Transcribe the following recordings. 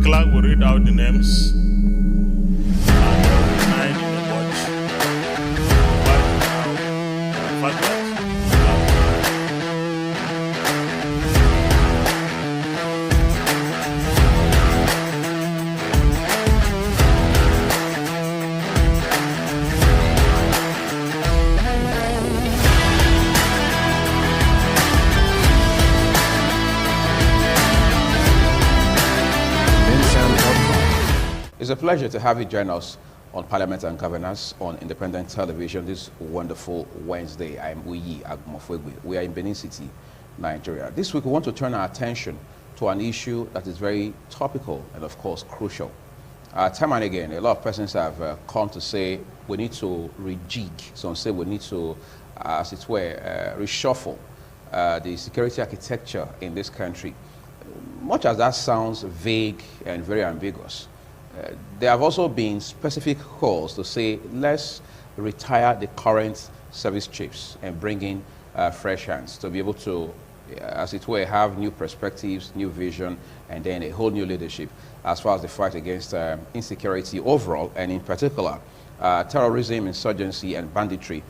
clerk will read out the names. It's a pleasure to have you join us on Parliament and Governance on independent television this wonderful Wednesday. I'm Uyi Agmofwegwe. We are in Benin City, Nigeria. This week we want to turn our attention to an issue that is very topical and of course crucial. Time and again, a lot of persons have come to say we need to rejig. Some say we need to, as it were, reshuffle the security architecture in this country. Much as that sounds vague and very ambiguous, there have also been specific calls to say, let's retire the current service chiefs and bring in fresh hands to be able to, as it were, have new perspectives, new vision, and then a whole new leadership as far as the fight against insecurity overall, and in particular, terrorism, insurgency, and banditry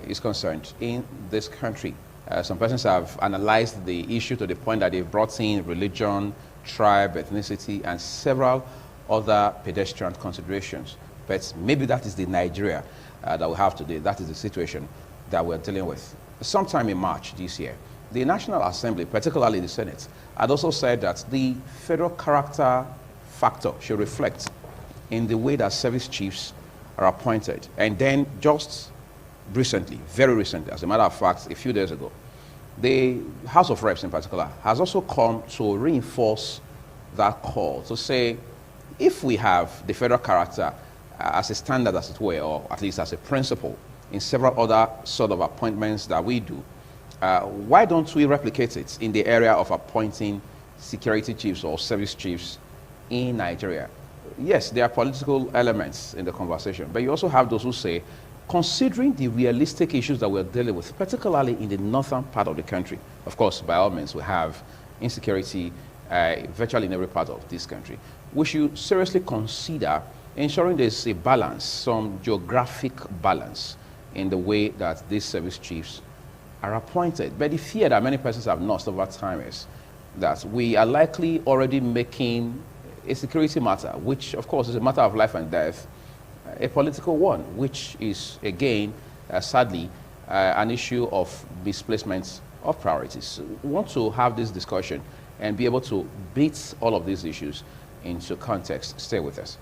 is concerned in this country. Some persons have analyzed the issue to the point that they've brought in religion, tribe, ethnicity, and several other pedestrian considerations. But maybe that is the Nigeria that we have today. That is the situation that we're dealing with. Sometime in March this year, the National Assembly, particularly the Senate, had also said that the federal character factor should reflect in the way that service chiefs are appointed. And then just recently, very recently, as a matter of fact, a few days ago, the House of Reps in particular has also come to reinforce that call to say, if we have the federal character as a standard, as it were, or at least as a principle in several other sort of appointments that we do, why don't we replicate it in the area of appointing security chiefs or service chiefs in Nigeria? Yes, there are political elements in the conversation, but you also have those who say, considering the realistic issues that we're dealing with, particularly in the northern part of the country, of course, by all means, we have insecurity virtually in every part of this country. We should seriously consider ensuring there's a balance, some geographic balance in the way that these service chiefs are appointed. But the fear that many persons have lost over time is that we are likely already making a security matter, which of course is a matter of life and death, a political one, which is again, sadly, an issue of misplacement of priorities. We want to have this discussion and be able to beat all of these issues into context. Stay with us.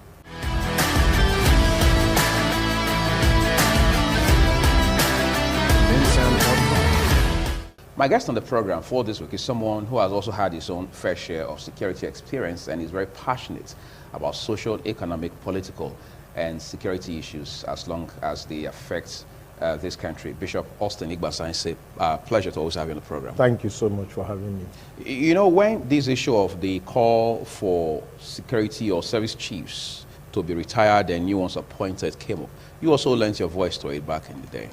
My guest on the program for this week is someone who has also had his own fair share of security experience and is very passionate about social, economic, political, and security issues as long as they affect this country. Bishop Austin Igbasan, it's a pleasure to always have you on the program. Thank you so much for having me. You know, when this issue of the call for security or service chiefs to be retired and new ones appointed came up, you also lent your voice to it back in the day.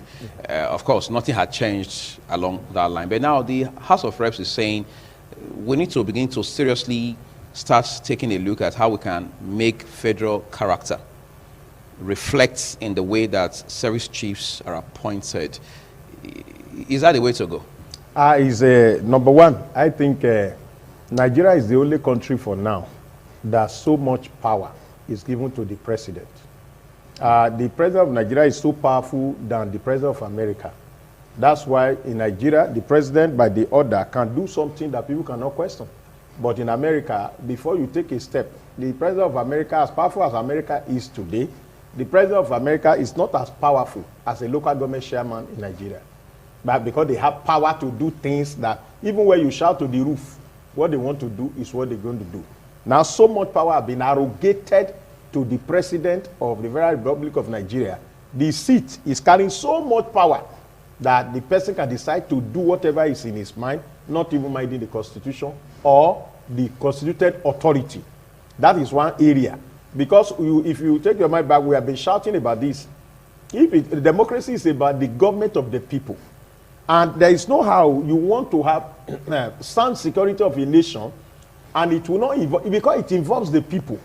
Of course, nothing had changed along that line, but now the House of Reps is saying we need to begin to seriously start taking a look at how we can make federal character reflects in the way that service chiefs are appointed. Is that the way to go? Number one, I think Nigeria is the only country for now that so much power is given to the president. The president of Nigeria is so powerful than the president of America. That's why in Nigeria, the president, by the order, can do something that people cannot question. But in America, before you take a step, the president of America, as powerful as America is today, the president of America is not as powerful as a local government chairman in Nigeria. But because they have power to do things that, even when you shout to the roof, what they want to do is what they're going to do. Now, so much power has been arrogated to the president of the Federal Republic of Nigeria. The seat is carrying so much power that the person can decide to do whatever is in his mind, not even minding the Constitution or the constituted authority. That is one area. Because if you take your mind back, we have been shouting about this. If democracy is about the government of the people, and there is no how you want to have sound security of a nation and it will not involve, because it involves the people.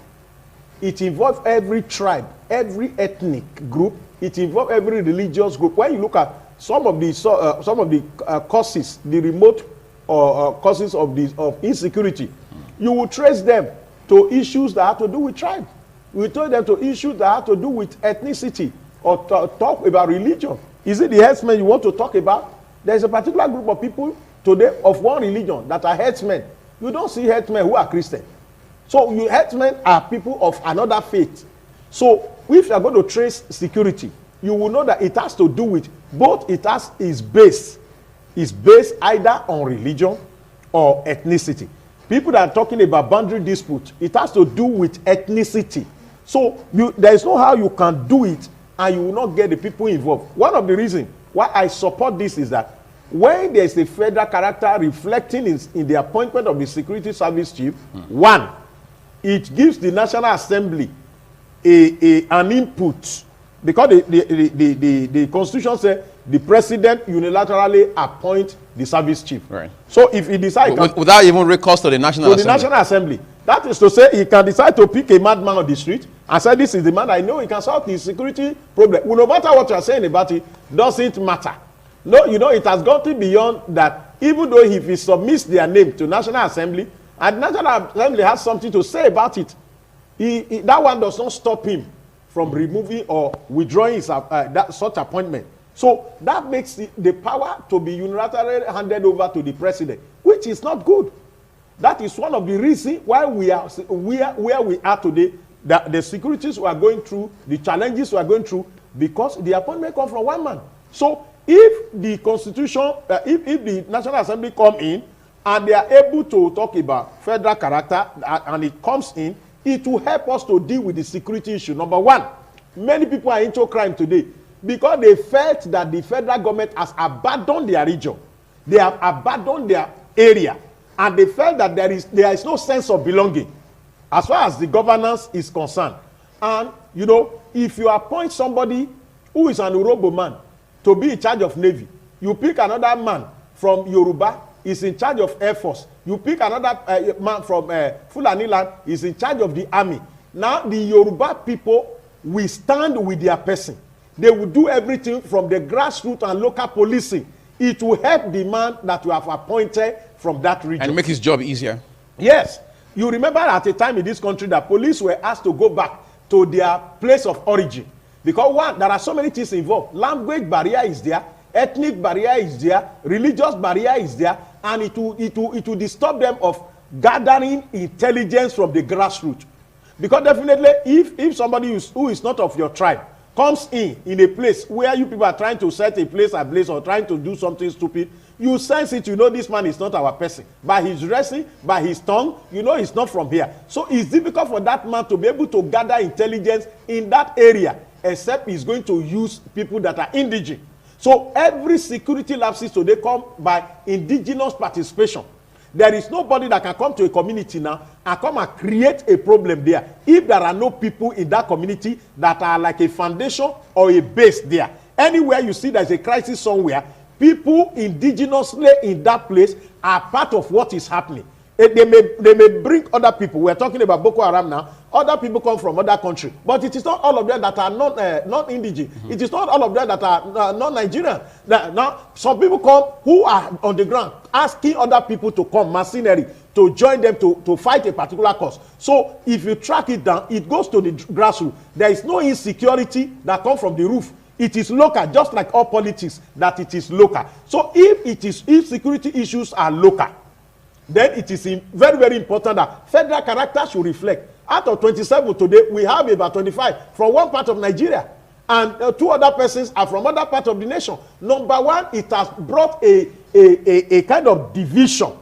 It involves every tribe, every ethnic group. It involves every religious group. When you look at some of the causes, the remote causes of insecurity, you will trace them to issues that have to do with tribe. We told them to issues that have to do with ethnicity or talk about religion. Is it the herdsmen you want to talk about? There's a particular group of people today of one religion that are herdsmen. You don't see herdsmen who are Christian. So herdsmen are people of another faith. So if you are going to trace security, you will know that it has to do with both. It has is based either on religion or ethnicity. People that are talking about boundary dispute, it has to do with ethnicity. So there is no how you can do it and you will not get the people involved. One of the reasons why I support this is that when there is a federal character reflecting in the appointment of the security service chief, one, it gives the National Assembly an input, because the Constitution says the president unilaterally appoints the service chief. Right. So if he decides without even recourse to the National Assembly, that is to say he can decide to pick a madman on the street and say, this is the man I know, he can solve the security problem. Well, no matter what you are saying about it, doesn't matter. No, you know, it has gotten beyond that. Even though if he submits their name to National Assembly, and National Assembly has something to say about it, that one does not stop him from removing or withdrawing his, such appointment. So that makes the power to be unilaterally handed over to the president, which is not good. That is one of the reasons why we are where we are today, that the securities we are going through, the challenges we are going through, because the appointment comes from one man. So if the Constitution, if the National Assembly come in and they are able to talk about federal character and it comes in, it will help us to deal with the security issue. Number one, many people are into crime today because they felt that the federal government has abandoned their region. They have abandoned their area, and they felt that there is no sense of belonging as far as the governance is concerned. And, you know, if you appoint somebody who is an Urobo man to be in charge of Navy, you pick another man from Yoruba, is in charge of Air Force. You pick another man from Fulani land, is in charge of the army. Now, the Yoruba people will stand with their person. They will do everything from the grassroots and local policing. It will help the man that you have appointed from that region. And make his job easier. Yes. You remember at a time in this country that police were asked to go back to their place of origin. Because one, there are so many things involved. Language barrier is there. Ethnic barrier is there. Religious barrier is there. And it will disturb them of gathering intelligence from the grassroots. Because definitely, if somebody who is not of your tribe comes in a place where you people are trying to set a place ablaze or trying to do something stupid, you sense it, you know this man is not our person. By his dressing, by his tongue, you know he's not from here. So it's difficult for that man to be able to gather intelligence in that area, except he's going to use people that are indigenous. So every security lapses today come by indigenous participation. There is nobody that can come to a community now and come and create a problem there if there are no people in that community that are like a foundation or a base there. Anywhere you see there's a crisis somewhere, people indigenously in that place are part of what is happening. They may bring other people. We're talking about Boko Haram now. Other people come from other countries. But it is not all of them that are not indigenous. It is not all of them that are not Nigerian. Now, some people come who are on the ground asking other people to come, mercenary, to join them to fight a particular cause. So if you track it down, it goes to the grassroots. There is no insecurity that comes from the roof. It is local, just like all politics, that it is local. So if security issues are local, then it is very, very important that federal character should reflect. Out of 27 today, we have about 25 from one part of Nigeria. And 2 other persons are from other part of the nation. Number one, it has brought a kind of division.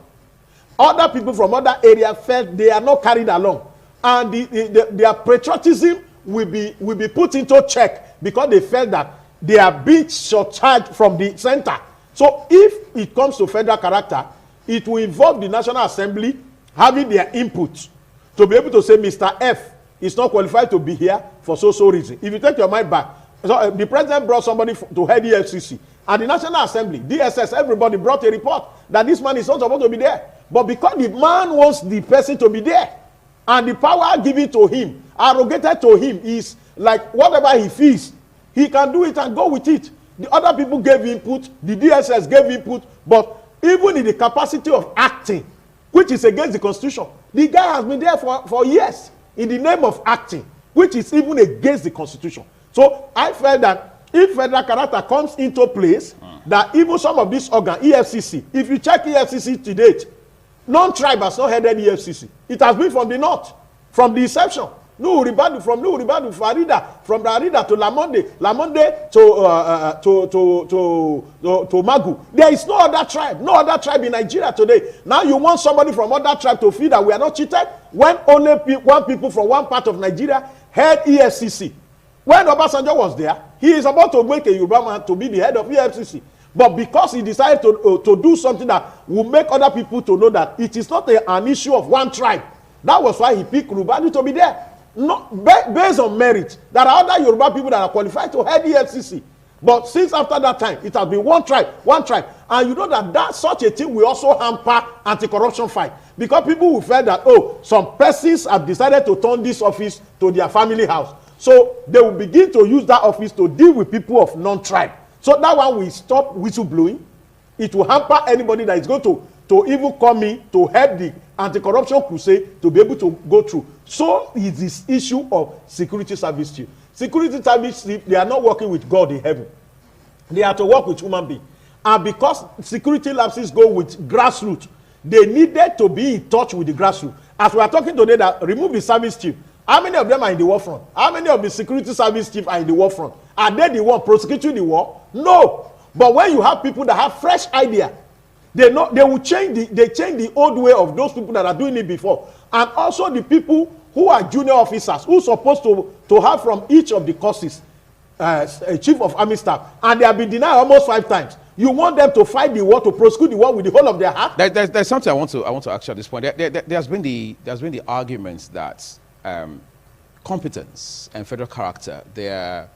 Other people from other areas felt they are not carried along. And their patriotism will be put into check because they felt that they are being short-charged from the center. So if it comes to federal character, it will involve the National Assembly having their input to be able to say Mr. F is not qualified to be here for so reason. If you take your mind back, so, the president brought somebody to head the FCC, and the National Assembly, DSS, everybody brought a report that this man is not supposed to be there. But because the man wants the person to be there, and the power given to him, arrogated to him, is like whatever he feels, he can do it and go with it. The other people gave input, the DSS gave input, but even in the capacity of acting, which is against the Constitution, the guy has been there for years in the name of acting, which is even against the Constitution. So I felt that if federal character comes into place, that even some of these organs, EFCC, if you check EFCC to date, non-tribe has not headed EFCC. It has been from the north, from the inception. Nuhu Ribadu, from Nuhu Ribadu, Farida, from Farida to Lamonde, Lamonde to Magu. There is no other tribe in Nigeria today. Now you want somebody from other tribe to feel that we are not cheated when only one people from one part of Nigeria head EFCC. When Obasanjo was there, he is about to make a Yoruba man to be the head of EFCC. But because he decided to do something that will make other people to know that it is not an issue of one tribe, that was why he picked Rubadu to be there. No, based on merit, there are other Yoruba people that are qualified to head the FCC. But since after that time, it has been one tribe. And you know that such a thing will also hamper anti-corruption fight. Because people will feel that, oh, some persons have decided to turn this office to their family house. So they will begin to use that office to deal with people of non-tribe. So that one will stop whistleblowing. It will hamper anybody that is going to even come in to help the anti-corruption crusade to be able to go through. So is this issue of security service chief. Security service chief, they are not working with God in heaven. They have to work with human beings. And because security lapses go with grassroots, they needed to be in touch with the grassroots. As we are talking today, that remove the service chief. How many of them are in the war front? How many of the security service chiefs are in the war front? Are they the one prosecuting the war? No. But when you have people that have fresh idea, they will change the old way of those people that are doing it before. And also the people who are junior officers who are supposed to have from each of the courses a chief of army staff, and they have been denied almost 5 times. You want them to fight the war, to prosecute the war with the whole of their heart? There's something I want to ask you at this point. There's been the arguments that competence and federal character, they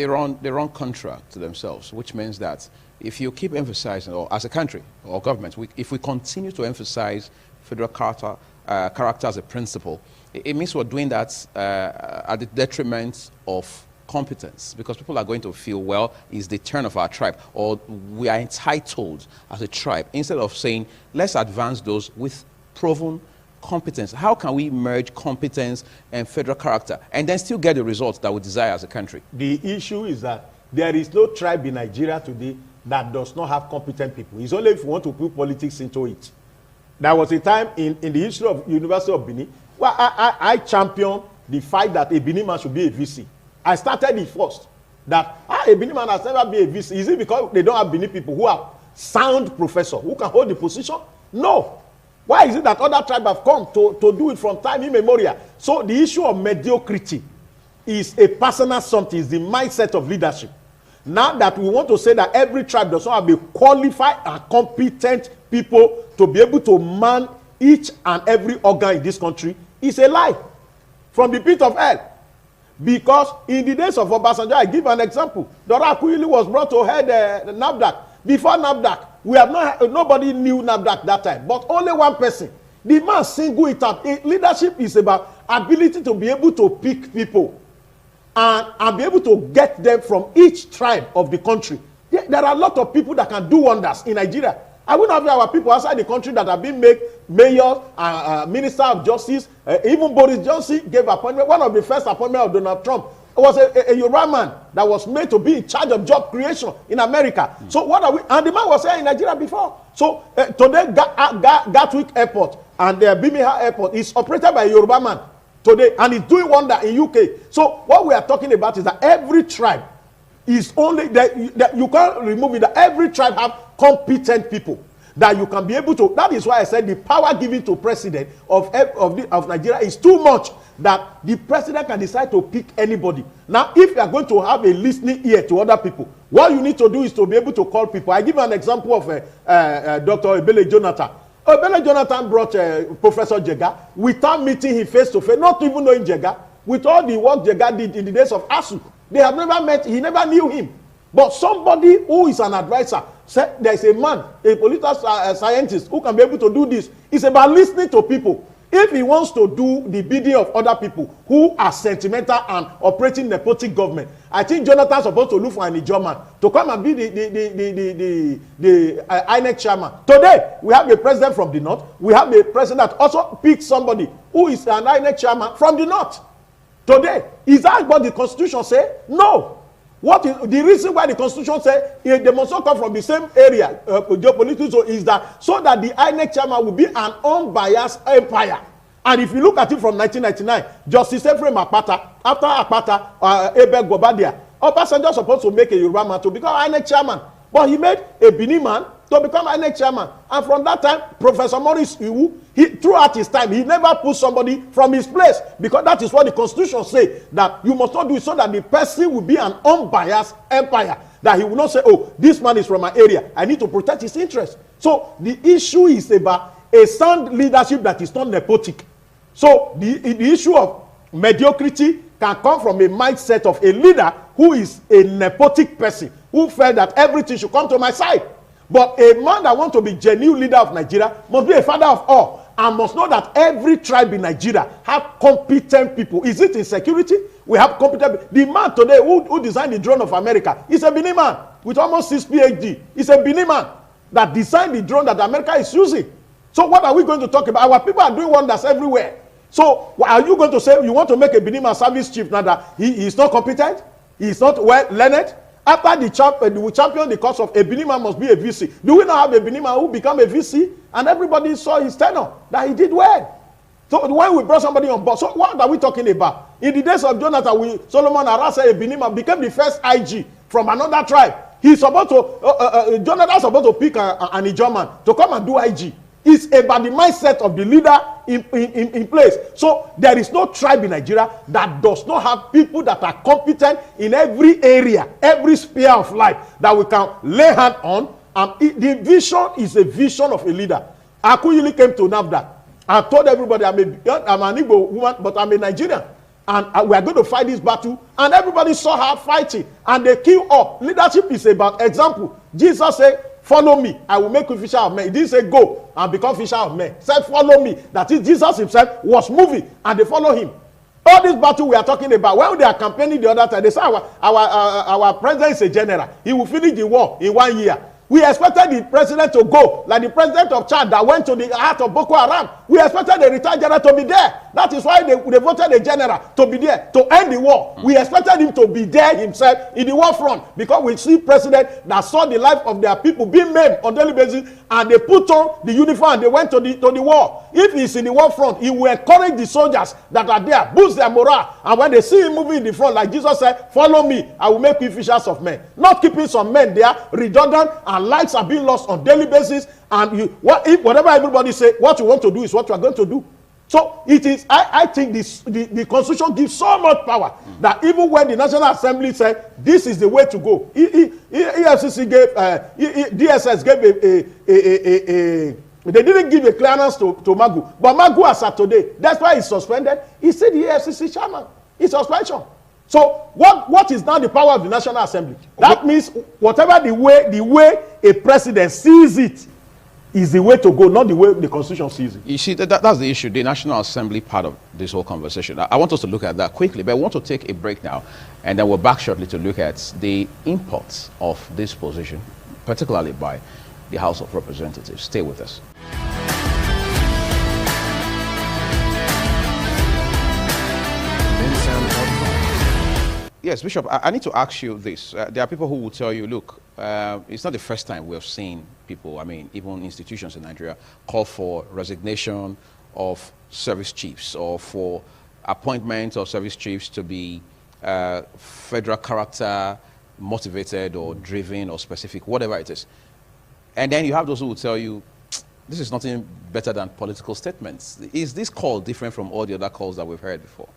run contract to themselves, which means that if you keep emphasizing, or as a country or government, if we continue to emphasize federal character as a principle, it means we're doing that at the detriment of competence, because people are going to feel, well, it's the turn of our tribe, or we are entitled as a tribe, instead of saying, let's advance those with proven competence. How can we merge competence and federal character and then still get the results that we desire as a country? The issue is that there is no tribe in Nigeria today that does not have competent people. It's only if you want to put politics into it. There was a time in the history of University of Benin where I championed the fight that a Benin man should be a VC. I started it first. That a Benin man has never been a VC. Is it because they don't have Benin people who are sound professors who can hold the position? No. Why is it that other tribes have come to do it from time immemorial? So the issue of mediocrity is a personal something, is the mindset of leadership. Now that we want to say that every tribe does not have a qualified and competent people to be able to man each and every organ in this country is a lie from the pit of hell. Because in the days of Obasanjo, I give an example. Dora Akuyili was brought to head NAFDAC. Before NAFDAC, nobody knew NAFDAC that time, but only one person. The man single it out. Leadership is about ability to be able to pick people and be able to get them from each tribe of the country. There are a lot of people that can do wonders in Nigeria. I will not have our people outside the country that have been made mayors, minister of justice. Even Boris Johnson gave appointment. One of the first appointments of Donald Trump was a Yoruba man that was made to be in charge of job creation in America. So what are we? And the man was here in Nigeria before. So today, Gatwick Airport and Birmingham Airport is operated by a Yoruba man today, and it's doing wonder in UK. So what we are talking about is that every tribe is only that you can't remove it. That every tribe have competent people that you can be able to. That is why I said the power given to president of Nigeria is too much, that the president can decide to pick anybody. Now, if you are going to have a listening ear to other people, what you need to do is to be able to call people. I give you an example of Dr. Ebele Jonathan. Ebele Jonathan brought Professor Jega without meeting him face to face, not even knowing Jega, with all the work Jega did in the days of ASU. They have never met, he never knew him. But somebody who is an advisor say there is a man, a political scientist who can be able to do this. It's about listening to people. If he wants to do the bidding of other people who are sentimental and operating nepotic government, I think Jonathan is supposed to look for an German to come and be the INEC chairman. Today, we have a president from the north. We have a president that also picked somebody who is an INEC chairman from the north. Today, is that what the Constitution say? No. What is the reason why the Constitution says they must not come from the same area, geopolitical, so is that so that the INEC chairman will be an unbiased empire. And if you look at it from 1999, Justice Ephraim Akpata, after Akpata, Abel Gobadia, Obasanjo supposed to make a Yoruba man to become INEC chairman, but he made a Benin man to become INEC chairman. And from that time, Professor Maurice Iwu, throughout his time, he never put somebody from his place, because that is what the Constitution says, that you must not do it so that the person will be an unbiased empire, that he will not say, oh, this man is from my area, I need to protect his interests. So the issue is about a sound leadership that is not nepotic. So the issue of mediocrity can come from a mindset of a leader who is a nepotic person, who felt that everything should come to my side. But a man that wants to be genuine leader of Nigeria must be a father of all, and must know that every tribe in Nigeria have competent people. Is it in security? We have competent. The man today who designed the drone of America is a Benin man with almost 6 PhD. He's a Benin man that designed the drone that America is using. So what are we going to talk about? Our people are doing wonders everywhere. So are you going to say you want to make a Benin man service chief now that he is not competent? He is not well learned? After the champion the cause of a Benin man must be a VC. Do we not have a Benin man who became a VC? And everybody saw his tenure, that he did well. So when we brought somebody on board, so what are we talking about? In the days of Jonathan, Solomon Arasa, a Benin man, became the first IG from another tribe. He's supposed to, Jonathan is supposed to pick an German to come and do IG. It's about the mindset of the leader in place. So there is no tribe in Nigeria that does not have people that are competent in every area, every sphere of life that we can lay hand on. The vision is a vision of a leader. Akuyili came to NAFDAC and told everybody, I'm an Igbo woman, but I'm a Nigerian. And we are going to fight this battle. And everybody saw her fighting. And they queue up. Leadership is about example. Jesus said, follow me, I will make you fisher of men. He didn't say go and become fisher of men. He said follow me. That is, Jesus himself was moving and they follow him. All this battle we are talking about, when they are campaigning the other time, they say our president is a general. He will finish the war in 1 year. We expected the president to go, like the president of Chad that went to the heart of Boko Haram. We expected the retired general to be there. That is why they voted the general to be there, to end the war. We expected him to be there himself in the war front, because we see president that saw the life of their people being maimed on daily basis, and they put on the uniform and they went to the war. If he's in the war front, he will encourage the soldiers that are there, boost their morale. And when they see him moving in the front, like Jesus said, follow me, I will make you fishers of men. Not keeping some men there, redundant, and lives are being lost on daily basis. And whatever everybody say, what you want to do is what you are going to do. So it is, I think the Constitution gives so much power that even when the National Assembly said this is the way to go, EFCC gave, DSS gave they didn't give a clearance to Magu. But Magu as of today, that's why he's suspended. He said the EFCC chairman, it's suspension. So what is now the power of the National Assembly? That means whatever the way a president sees it is the way to go, not the way the Constitution sees it. You see, that's the issue, the National Assembly part of this whole conversation. I want us to look at that quickly, but I want to take a break now, and then we're back shortly to look at the imports of this position, particularly by the House of Representatives. Stay with us. Yes, Bishop, I need to ask you this. There are people who will tell you, look, it's not the first time we have seen people, I mean, even institutions in Nigeria, call for resignation of service chiefs or for appointment of service chiefs to be federal character, motivated or driven or specific, whatever it is. And then you have those who will tell you, this is nothing better than political statements. Is this call different from all the other calls that we've heard before?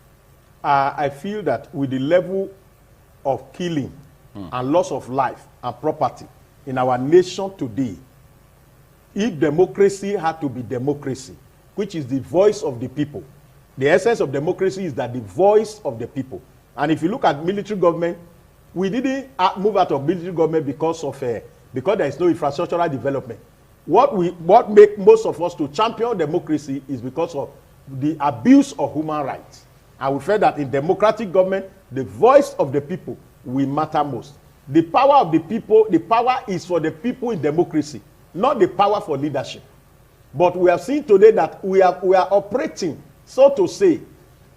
I feel that with the level of killing and loss of life and property in our nation today, if democracy had to be democracy, which is the voice of the people, the essence of democracy is that the voice of the people. And if you look at military government, we didn't move out of military government because of because there is no infrastructural development. What make most of us to champion democracy is because of the abuse of human rights. And we feel that in democratic government, the voice of the people will matter most. The power of the people, the power is for the people in democracy, not the power for leadership. But we have seen today that we are operating, so to say,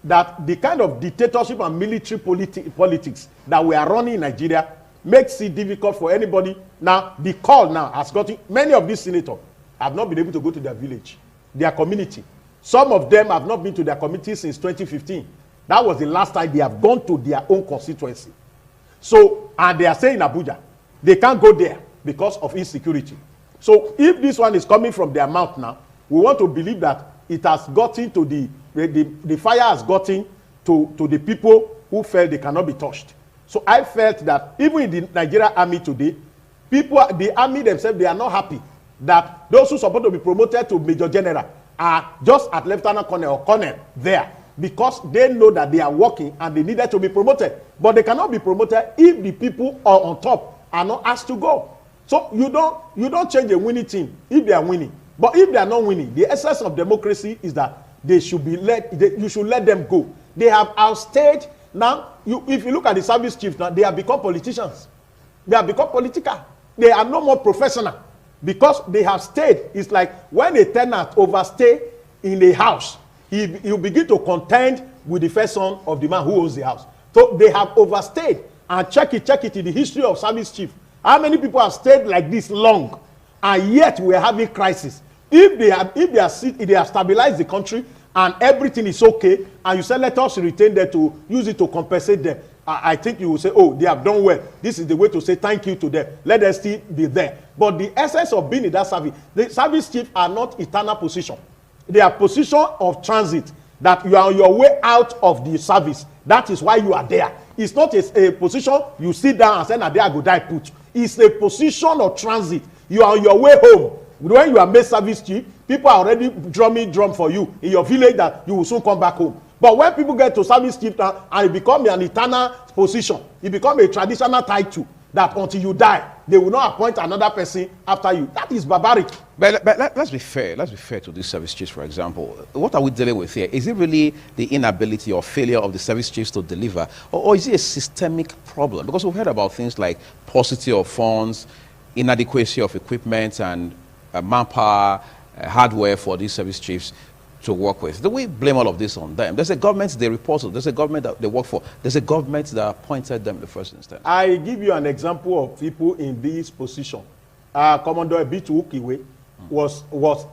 that the kind of dictatorship and military politics that we are running in Nigeria makes it difficult for anybody. Now, the call now has gotten, many of these senators have not been able to go to their village, their community. Some of them have not been to their community since 2015. That was the last time they have gone to their own constituency. So, and they are saying in Abuja, they can't go there because of insecurity. So, if this one is coming from their mouth now, we want to believe that it has gotten to the fire has gotten to the people who felt they cannot be touched. So I felt that even in the Nigerian army today, the army themselves, they are not happy that those who are supposed to be promoted to Major General are just at Lieutenant Colonel or Colonel there, because they know that they are working and they needed to be promoted. But they cannot be promoted if the people are on top are not asked to go. So you don't change a winning team if they are winning. But if they are not winning, the essence of democracy is that they should be you should let them go. They have outstayed. Now, if you look at the service chiefs now, they have become politicians. They have become political. They are no more professional because they have stayed. It's like when a tenant overstay in a house, he begin to contend with the first son of the man who owns the house. So they have overstayed. And check it in the history of service chief. How many people have stayed like this long, and yet we are having crisis? If they have stabilized the country and everything is okay, and you say let us retain them to use it to compensate them, I think you will say, oh, they have done well. This is the way to say thank you to them. Let them still be there. But the essence of being in that service, the service chiefs are not eternal position. They are position of transit, that you are on your way out of the service. That is why you are there. It's not a position you sit down and say, now there I go die put. It's a position of transit. You are on your way home. When you are made service chief, people are already drumming drum for you in your village that you will soon come back home. But when people get to service chief and it becomes an eternal position, it becomes a traditional title that until you die, they will not appoint another person after you. That is barbaric. But let's be fair. Let's be fair to these service chiefs, for example. What are we dealing with here? Is it really the inability or failure of the service chiefs to deliver? Or is it a systemic problem? Because we've heard about things like paucity of funds, inadequacy of equipment and manpower, hardware for these service chiefs to work with. Do we blame all of this on them? There's a government they report to. There's a government that they work for. There's a government that appointed them in the first instance. I give you an example of people in this position. Commodore Bitu Ukiwe was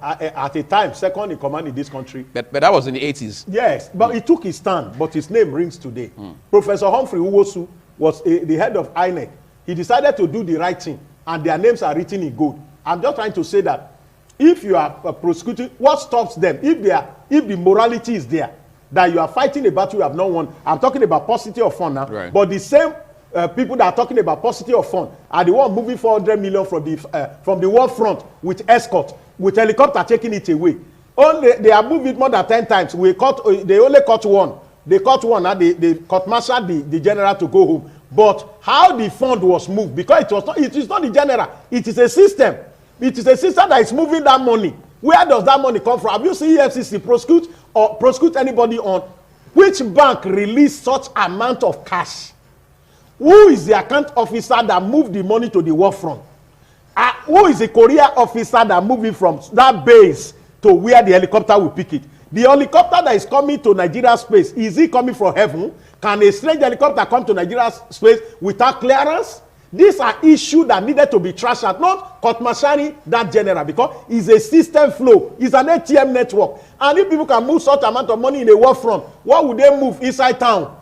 at a time second in command in this country. But that was in the 80s. Yes, but he took his stand, but his name rings today. Professor Humphrey Uwosu was the head of INEC. He decided to do the right thing, and their names are written in gold. I'm just trying to say that if you are prosecuting, what stops them? If the morality is there, that you are fighting a battle you have not won. I'm talking about paucity of fund now. Right. But the same people that are talking about paucity of fund are the one moving 400 million from the war front with escort, with helicopter taking it away. Only they are moving more than 10 times. They only caught one. They caught one and they court-martialed the general to go home. But how the fund was moved, because it is not the general, it is a system. It is a system that is moving that money. Where does that money come from? Have you seen EFCC prosecute anybody on which bank released such amount of cash? Who is the account officer that moved the money to the war front? Who is the courier officer that moved it from that base to where the helicopter will pick it? The helicopter that is coming to Nigeria space, is it coming from heaven? Can a strange helicopter come to Nigeria space without clearance? These are issues that needed to be trashed out, not court-martialing that general, because it's a system flow, it's an ATM network. And if people can move such amount of money in a war front, what would they move inside town?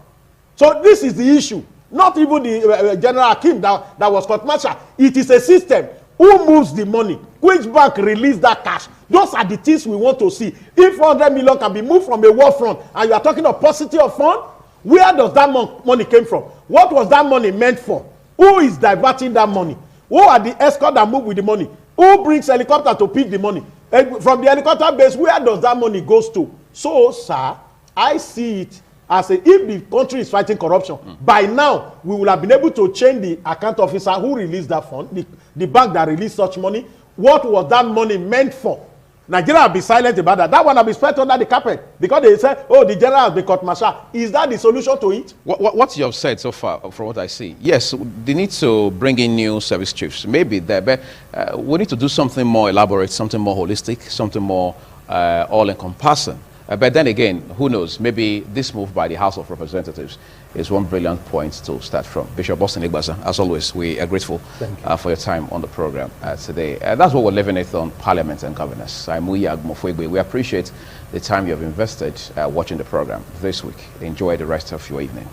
So this is the issue. Not even the General Hakim that was court-martialed. It is a system. Who moves the money? Which bank released that cash? Those are the things we want to see. If 400 million can be moved from a war front, and you are talking of paucity of fund, where does that money came from? What was that money meant for? Who is diverting that money? Who are the escort that move with the money? Who brings helicopter to pick the money? And from the helicopter base, where does that money goes to? So, sir, I see it if the country is fighting corruption, by now we will have been able to change the account officer who released that fund, the bank that released such money. What was that money meant for? Nigeria will be silent about that. That one will be swept under the carpet because they say, oh, the general has been court-martialed. Is that the solution to it? What you have said so far, from what I see, yes, they need to bring in new service chiefs. Maybe there, but we need to do something more elaborate, something more holistic, something more all-encompassing. But then again, who knows? Maybe this move by the House of Representatives is one brilliant point to start from. Bishop Boston Igbaza, as always, we are grateful for your time on the program today. That's what we're leaving it on Parliament and Governance. I'm Uyi Agumofwegwe. We appreciate the time you have invested watching the program this week. Enjoy the rest of your evening.